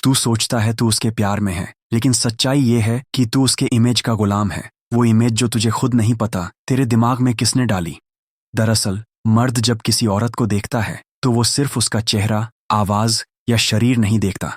तू सोचता है तू उसके प्यार में है, लेकिन सच्चाई ये है कि तू उसके इमेज का गुलाम है। वो इमेज जो तुझे खुद नहीं पता तेरे दिमाग में किसने डाली। दरअसल मर्द जब किसी औरत को देखता है तो वो सिर्फ उसका चेहरा, आवाज या शरीर नहीं देखता।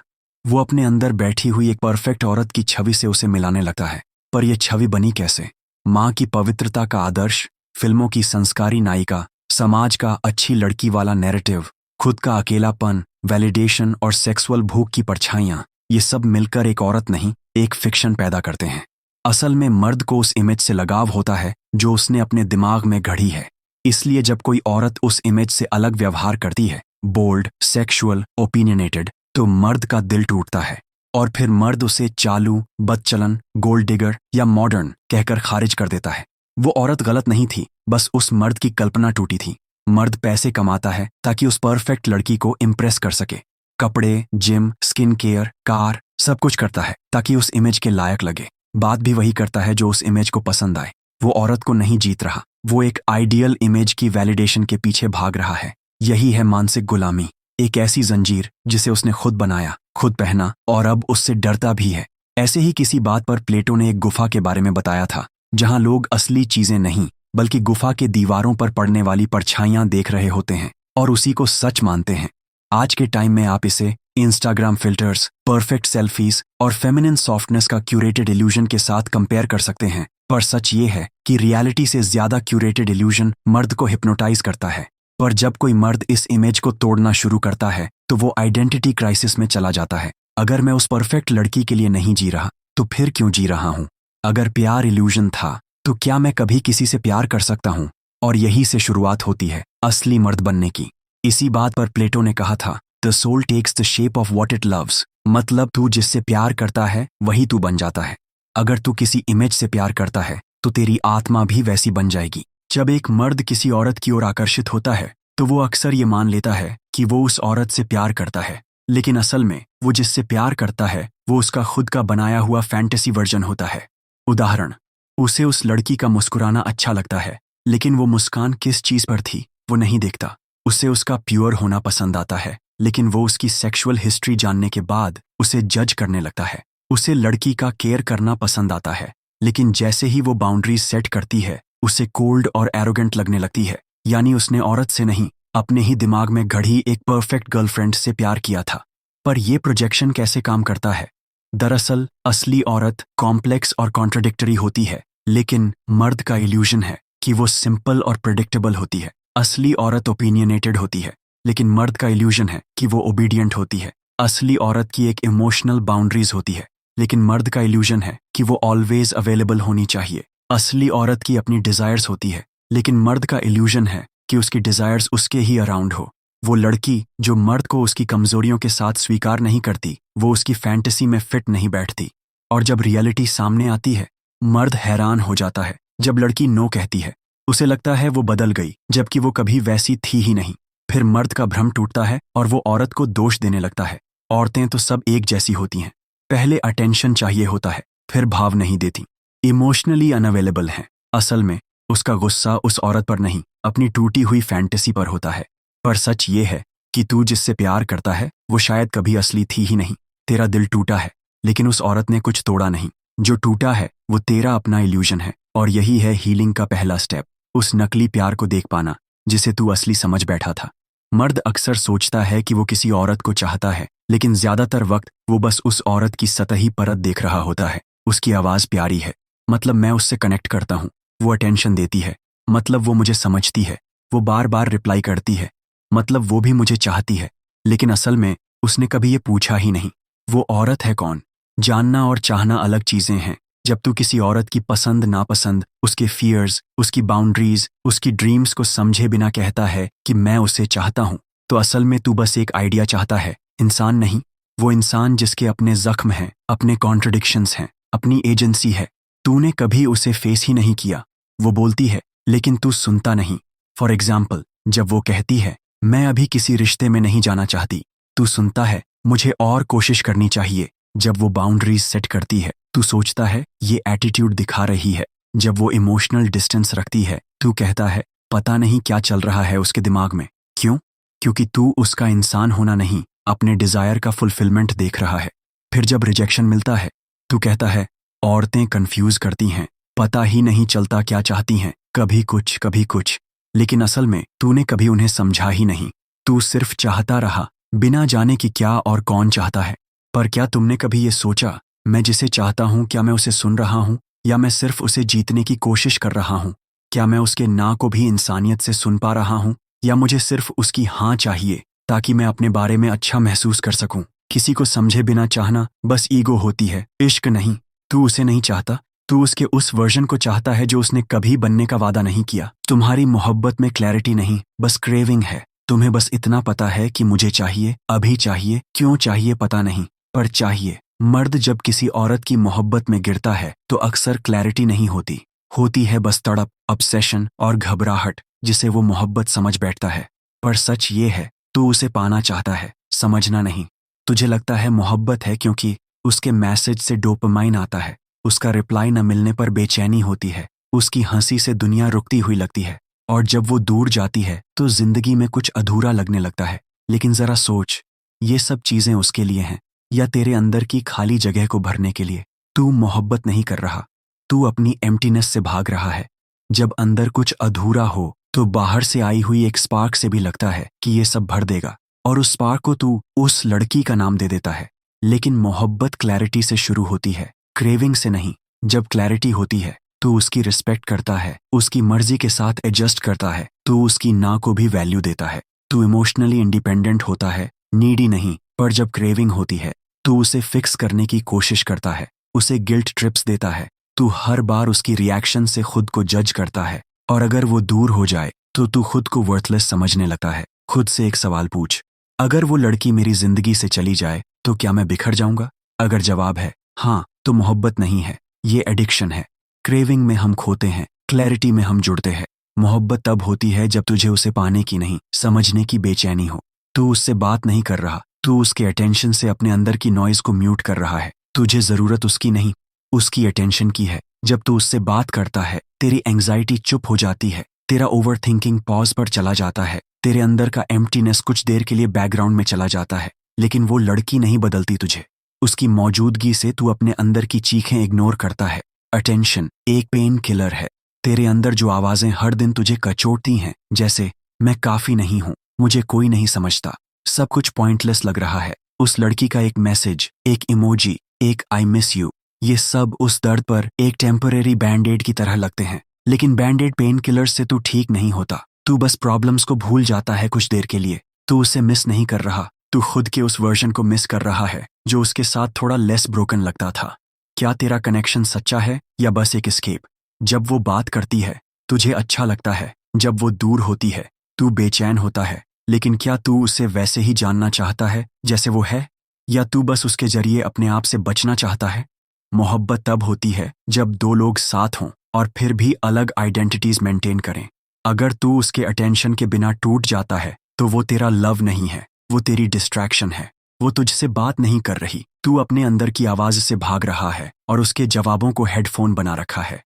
वो अपने अंदर बैठी हुई एक परफेक्ट औरत की छवि से उसे मिलाने लगता है। पर यह छवि बनी कैसे? माँ की पवित्रता का आदर्श, फिल्मों की संस्कारी नायिका, समाज का अच्छी लड़की वाला नैरेटिव, खुद का अकेलापन, वैलिडेशन और सेक्सुअल भूख की परछाइयाँ, ये सब मिलकर एक औरत नहीं, एक फिक्शन पैदा करते हैं। असल में मर्द को उस इमेज से लगाव होता है जो उसने अपने दिमाग में गढ़ी है। इसलिए जब कोई औरत उस इमेज से अलग व्यवहार करती है, बोल्ड, सेक्सुअल, ओपिनियनेटेड, तो मर्द का दिल टूटता है। और फिर मर्द उसे चालू, बदचलन, गोल्ड डिगर या मॉडर्न कहकर खारिज कर देता है। वो औरत गलत नहीं थी, बस उस मर्द की कल्पना टूटी थी। मर्द पैसे कमाता है ताकि उस परफेक्ट लड़की को इम्प्रेस कर सके। कपड़े, जिम, स्किन केयर, कार, सब कुछ करता है ताकि उस इमेज के लायक लगे। बात भी वही करता है जो उस इमेज को पसंद आए। वो औरत को नहीं जीत रहा, वो एक आइडियल इमेज की वैलिडेशन के पीछे भाग रहा है। यही है मानसिक गुलामी, एक ऐसी जंजीर जिसे उसने खुद बनाया, खुद पहना और अब उससे डरता भी है। ऐसे ही किसी बात पर प्लेटो ने एक गुफा के बारे में बताया था, जहां लोग असली चीजें नहीं बल्कि गुफा के दीवारों पर पड़ने वाली परछाइयां देख रहे होते हैं और उसी को सच मानते हैं। आज के टाइम में आप इसे इंस्टाग्राम फिल्टर्स, परफेक्ट सेल्फीज और फेमिनिन सॉफ्टनेस का क्यूरेटेड इल्यूजन के साथ कंपेयर कर सकते हैं। पर सच ये है कि रियलिटी से ज्यादा क्यूरेटेड इल्यूजन मर्द को हिप्नोटाइज करता है। पर जब कोई मर्द इस इमेज को तोड़ना शुरू करता है तो वो आइडेंटिटी क्राइसिस में चला जाता है। अगर मैं उस परफेक्ट लड़की के लिए नहीं जी रहा तो फिर क्यों जी रहा हूँ? अगर प्यार इल्यूजन था तो क्या मैं कभी किसी से प्यार कर सकता हूँ? और यही से शुरुआत होती है असली मर्द बनने की। इसी बात पर प्लेटो ने कहा था, the soul takes the shape of what it loves. मतलब तू जिससे प्यार करता है वही तू बन जाता है। अगर तू किसी इमेज से प्यार करता है तो तेरी आत्मा भी वैसी बन जाएगी। जब एक मर्द किसी औरत की ओर आकर्षित होता है तो वो अक्सर ये मान लेता है कि वो उस औरत से प्यार करता है, लेकिन असल में वो जिससे प्यार करता है वो उसका खुद का बनाया हुआ फैंटेसी वर्जन होता है। उदाहरण, उसे उस लड़की का मुस्कुराना अच्छा लगता है, लेकिन वो मुस्कान किस चीज पर थी वो नहीं देखता। उसे उसका प्योर होना पसंद आता है, लेकिन वो उसकी सेक्सुअल हिस्ट्री जानने के बाद उसे जज करने लगता है। उसे लड़की का केयर करना पसंद आता है, लेकिन जैसे ही वो बाउंड्रीज सेट करती है उसे कोल्ड और एरोगेंट लगने लगती है। यानी उसने औरत से नहीं, अपने ही दिमाग में गढ़ी एक परफेक्ट गर्लफ्रेंड से प्यार किया था। पर यह प्रोजेक्शन कैसे काम करता है? दरअसल असली औरत कॉम्प्लेक्स और कॉन्ट्रडिक्टरी होती है, लेकिन मर्द का इल्यूजन है कि वो सिंपल और प्रेडिक्टेबल होती है। असली औरत ओपिनियनेटेड होती है, लेकिन मर्द का इल्यूजन है कि वो ओबीडियंट होती है। असली औरत की एक इमोशनल बाउंड्रीज होती है, लेकिन मर्द का इल्यूजन है कि वो ऑलवेज अवेलेबल होनी चाहिए। असली औरत की अपनी डिजायर्स होती है, लेकिन मर्द का इल्यूजन है कि उसकी डिजायर्स उसके ही अराउंड हो। वो लड़की जो मर्द को उसकी कमजोरियों के साथ स्वीकार नहीं करती, वो उसकी फैंटेसी में फिट नहीं बैठती। और जब रियलिटी सामने आती है, मर्द हैरान हो जाता है। जब लड़की नो कहती है, उसे लगता है वो बदल गई, जबकि वो कभी वैसी थी ही नहीं। फिर मर्द का भ्रम टूटता है और वो औरत को दोष देने लगता है। औरतें तो सब एक जैसी होती हैं, पहले अटेंशन चाहिए होता है, फिर भाव नहीं देती, इमोशनली अनअवेलेबल हैं। असल में उसका गुस्सा उस औरत पर नहीं, अपनी टूटी हुई फैंटेसी पर होता है। पर सच ये है कि तू जिससे प्यार करता है वो शायद कभी असली थी ही नहीं। तेरा दिल टूटा है, लेकिन उस औरत ने कुछ तोड़ा नहीं। जो टूटा है वो तेरा अपना इल्यूजन है। और यही है हीलिंग का पहला स्टेप, उस नकली प्यार को देख पाना जिसे तू असली समझ बैठा था। मर्द अक्सर सोचता है कि वो किसी औरत को चाहता है, लेकिन ज्यादातर वक्त वो बस उस औरत की सतही परत देख रहा होता है। उसकी आवाज प्यारी है, मतलब मैं उससे कनेक्ट करता हूँ। वो अटेंशन देती है, मतलब वो मुझे समझती है। वो बार बार रिप्लाई करती है, मतलब वो भी मुझे चाहती है। लेकिन असल में उसने कभी ये पूछा ही नहीं, वो औरत है कौन? जानना और चाहना अलग चीजें हैं। जब तू किसी औरत की पसंद नापसंद, उसके फियर्स, उसकी बाउंड्रीज, उसकी ड्रीम्स को समझे बिना कहता है कि मैं उसे चाहता हूँ, तो असल में तू बस एक आइडिया चाहता है, इंसान नहीं। वो इंसान जिसके अपने जख्म हैं, अपने कॉन्ट्रडिक्शंस हैं, अपनी एजेंसी है। तूने कभी उसे फेस ही नहीं किया। वो बोलती है, लेकिन तू सुनता नहीं। फॉर एग्जाम्पल, जब वो कहती है, मैं अभी किसी रिश्ते में नहीं जाना चाहती, तू सुनता है, मुझे और कोशिश करनी चाहिए। जब वो बाउंड्रीज सेट करती है, तू सोचता है ये एटीट्यूड दिखा रही है। जब वो इमोशनल डिस्टेंस रखती है, तू कहता है पता नहीं क्या चल रहा है उसके दिमाग में। क्यों? क्योंकि तू उसका इंसान होना नहीं, अपने डिजायर का फुलफिलमेंट देख रहा है। फिर जब रिजेक्शन मिलता है तू कहता है औरतें कंफ्यूज करती हैं, पता ही नहीं चलता क्या चाहती हैं, कभी कुछ कभी कुछ। लेकिन असल में तूने कभी उन्हें समझा ही नहीं। तू सिर्फ चाहता रहा बिना जाने कि क्या और कौन चाहता है। पर क्या तुमने कभी ये सोचा, मैं जिसे चाहता हूं क्या मैं उसे सुन रहा हूं, या मैं सिर्फ उसे जीतने की कोशिश कर रहा हूं? क्या मैं उसके ना को भी इंसानियत से सुन पा रहा हूं, या मुझे सिर्फ उसकी हाँ चाहिए ताकि मैं अपने बारे में अच्छा महसूस कर सकूं? किसी को समझे बिना चाहना बस ईगो होती है, इश्क नहीं। तू उसे नहीं चाहता, तू उसके उस वर्जन को चाहता है जो उसने कभी बनने का वादा नहीं किया। तुम्हारी मोहब्बत में क्लैरिटी नहीं, बस क्रेविंग है। तुम्हें बस इतना पता है कि मुझे चाहिए, अभी चाहिए, क्यों चाहिए पता नहीं, पर चाहिए। मर्द जब किसी औरत की मोहब्बत में गिरता है तो अक्सर क्लैरिटी नहीं होती, होती है बस तड़प, ऑब्सेशन और घबराहट जिसे वो मोहब्बत समझ बैठता है। पर सच ये है, तू उसे पाना चाहता है, समझना नहीं। तुझे लगता है मोहब्बत है क्योंकि उसके मैसेज से डोपामाइन आता है, उसका रिप्लाई न मिलने पर बेचैनी होती है, उसकी हंसी से दुनिया रुकती हुई लगती है, और जब वो दूर जाती है तो जिंदगी में कुछ अधूरा लगने लगता है। लेकिन जरा सोच, ये सब चीजें उसके लिए हैं या तेरे अंदर की खाली जगह को भरने के लिए? तू मोहब्बत नहीं कर रहा, तू अपनी एम्प्टीनेस से भाग रहा है। जब अंदर कुछ अधूरा हो तो बाहर से आई हुई एक स्पार्क से भी लगता है कि ये सब भर देगा, और उस स्पार्क को तू उस लड़की का नाम दे देता है। लेकिन मोहब्बत क्लैरिटी से शुरू होती है, क्रेविंग से नहीं। जब क्लैरिटी होती है तू उसकी रिस्पेक्ट करता है, उसकी मर्जी के साथ एडजस्ट करता है, तू उसकी ना को भी वैल्यू देता है, तू इमोशनली इंडिपेंडेंट होता है, नीडी नहीं। पर जब क्रेविंग होती है तू उसे फिक्स करने की कोशिश करता है, उसे गिल्ट ट्रिप्स देता है, तू हर बार उसकी रिएक्शन से खुद को जज करता है, और अगर वो दूर हो जाए तो तू खुद को वर्थलेस समझने लगता है। खुद से एक सवाल पूछ, अगर वो लड़की मेरी जिंदगी से चली जाए तो क्या मैं बिखर जाऊंगा? अगर जवाब है हाँ, तो मोहब्बत नहीं है, ये एडिक्शन है। क्रेविंग में हम खोते हैं, क्लैरिटी में हम जुड़ते हैं। मोहब्बत तब होती है जब तुझे उसे पाने की नहीं, समझने की बेचैनी हो। तू उससे बात नहीं कर रहा, तू उसके अटेंशन से अपने अंदर की नॉइज को म्यूट कर रहा है। तुझे जरूरत उसकी नहीं, उसकी अटेंशन की है। जब तू उससे बात करता है तेरी एंग्जाइटी चुप हो जाती है, तेरा ओवर थिंकिंग पॉज पर चला जाता है, तेरे अंदर का एम्प्टीनेस कुछ देर के लिए बैकग्राउंड में चला जाता है। लेकिन वो लड़की नहीं बदलती तुझे, उसकी मौजूदगी से तू अपने अंदर की चीखें इग्नोर करता है। अटेंशन एक पेन किलर है। तेरे अंदर जो आवाजें हर दिन तुझे कचोटती हैं, जैसे मैं काफी नहीं हूं, मुझे कोई नहीं समझता, सब कुछ पॉइंटलेस लग रहा है। उस लड़की का एक मैसेज, एक इमोजी, एक आई मिस यू, ये सब उस दर्द पर एक टेम्परेरी बैंडेड की तरह लगते हैं। लेकिन बैंडेड पेन किलर से तू ठीक नहीं होता, तू बस प्रॉब्लम्स को भूल जाता है कुछ देर के लिए। तू उसे मिस नहीं कर रहा, तू खुद के उस वर्जन को मिस कर रहा है जो उसके साथ थोड़ा लेस ब्रोकन लगता था। क्या तेरा कनेक्शन सच्चा है या बस एक एस्केप? जब वो बात करती है तुझे अच्छा लगता है, जब वो दूर होती है तू बेचैन होता है। लेकिन क्या तू उसे वैसे ही जानना चाहता है जैसे वो है, या तू बस उसके जरिए अपने आप से बचना चाहता है? मोहब्बत तब होती है जब दो लोग साथ हों और फिर भी अलग आइडेंटिटीज मेंटेन करें। अगर तू उसके अटेंशन के बिना टूट जाता है तो वो तेरा लव नहीं है, वो तेरी डिस्ट्रैक्शन है। वो तुझसे बात नहीं कर रही, तू अपने अंदर की आवाज से भाग रहा है और उसके जवाबों को हेडफोन बना रखा है।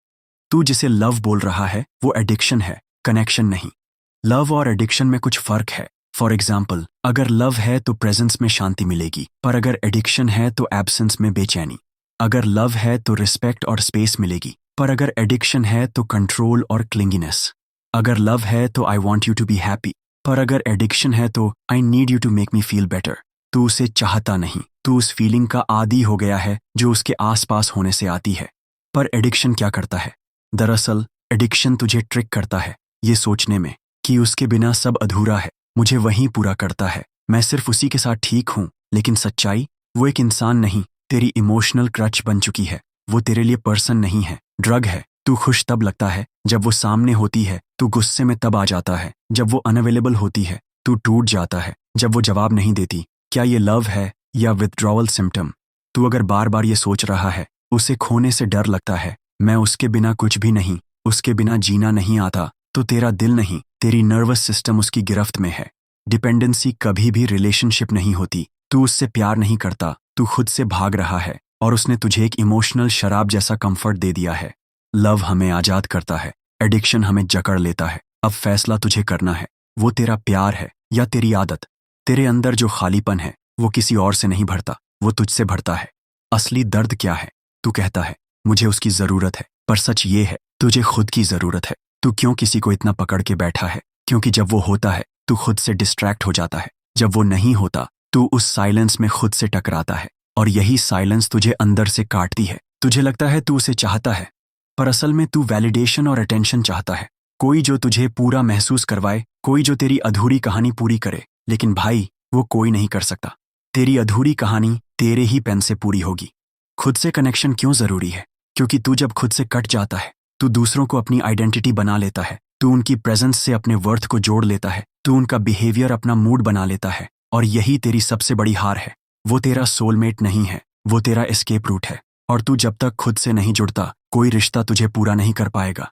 तू जिसे लव बोल रहा है वो एडिक्शन है, कनेक्शन नहीं। लव और एडिक्शन में कुछ फर्क है। फॉर एग्जाम्पल, अगर लव है तो प्रेजेंस में शांति मिलेगी, पर अगर एडिक्शन है तो एब्सेंस में बेचैनी। अगर लव है तो रिस्पेक्ट और स्पेस मिलेगी, पर अगर एडिक्शन है तो कंट्रोल और क्लिंगीनेस। अगर लव है तो I want you to be happy, पर अगर एडिक्शन है तो I need you to make me feel better. तू उसे चाहता नहीं, तू उस फीलिंग का आदी हो गया है जो उसके आसपास होने से आती है। पर एडिक्शन क्या करता है? दरअसल एडिक्शन तुझे ट्रिक करता है ये सोचने में कि उसके बिना सब अधूरा है, मुझे वहीं पूरा करता है, मैं सिर्फ उसी के साथ ठीक हूँ। लेकिन सच्चाई, वो एक इंसान नहीं, तेरी इमोशनल क्रच बन चुकी है। वो तेरे लिए पर्सन नहीं है, ड्रग है। तू खुश तब लगता है जब वो सामने होती है, तू गुस्से में तब आ जाता है जब वो अनअवेलेबल होती है, तू टूट जाता है जब वो जवाब नहीं देती। क्या ये लव है या विथड्रॉवल सिम्टम? तू अगर बार बार ये सोच रहा है, उसे खोने से डर लगता है, मैं उसके बिना कुछ भी नहीं, उसके बिना जीना नहीं आता, तो तेरा दिल नहीं, तेरी नर्वस सिस्टम उसकी गिरफ्त में है। डिपेंडेंसी कभी भी रिलेशनशिप नहीं होती। तू उससे प्यार नहीं करता, तू खुद से भाग रहा है, और उसने तुझे एक इमोशनल शराब जैसा कंफर्ट दे दिया है। लव हमें आजाद करता है, एडिक्शन हमें जकड़ लेता है। अब फैसला तुझे करना है, वो तेरा प्यार है या तेरी आदत। तेरे अंदर जो खालीपन है वो किसी और से नहीं भरता, वो तुझसे भरता है। असली दर्द क्या है? तू कहता है मुझे उसकी जरूरत है, पर सच ये है तुझे खुद की जरूरत है। तू क्यों किसी को इतना पकड़ के बैठा है? क्योंकि जब वो होता है तू खुद से डिस्ट्रैक्ट हो जाता है। जब वो नहीं होता तू उस साइलेंस में खुद से टकराता है, और यही साइलेंस तुझे अंदर से काटती है। तुझे लगता है तू उसे चाहता है, पर असल में तू वैलिडेशन और अटेंशन चाहता है। कोई जो तुझे पूरा महसूस करवाए, कोई जो तेरी अधूरी कहानी पूरी करे। लेकिन भाई, वो कोई नहीं कर सकता। तेरी अधूरी कहानी तेरे ही पेन से पूरी होगी। खुद से कनेक्शन क्यों जरूरी है? क्योंकि तू जब खुद से कट जाता है, तू दूसरों को अपनी आइडेंटिटी बना लेता है। तू उनकी प्रेजेंस से अपने वर्थ को जोड़ लेता है। तू उनका बिहेवियर अपना मूड बना लेता है। और यही तेरी सबसे बड़ी हार है। वो तेरा सोलमेट नहीं है, वो तेरा एस्केप रूट है। और तू जब तक खुद से नहीं जुड़ता, कोई रिश्ता तुझे पूरा नहीं कर पाएगा।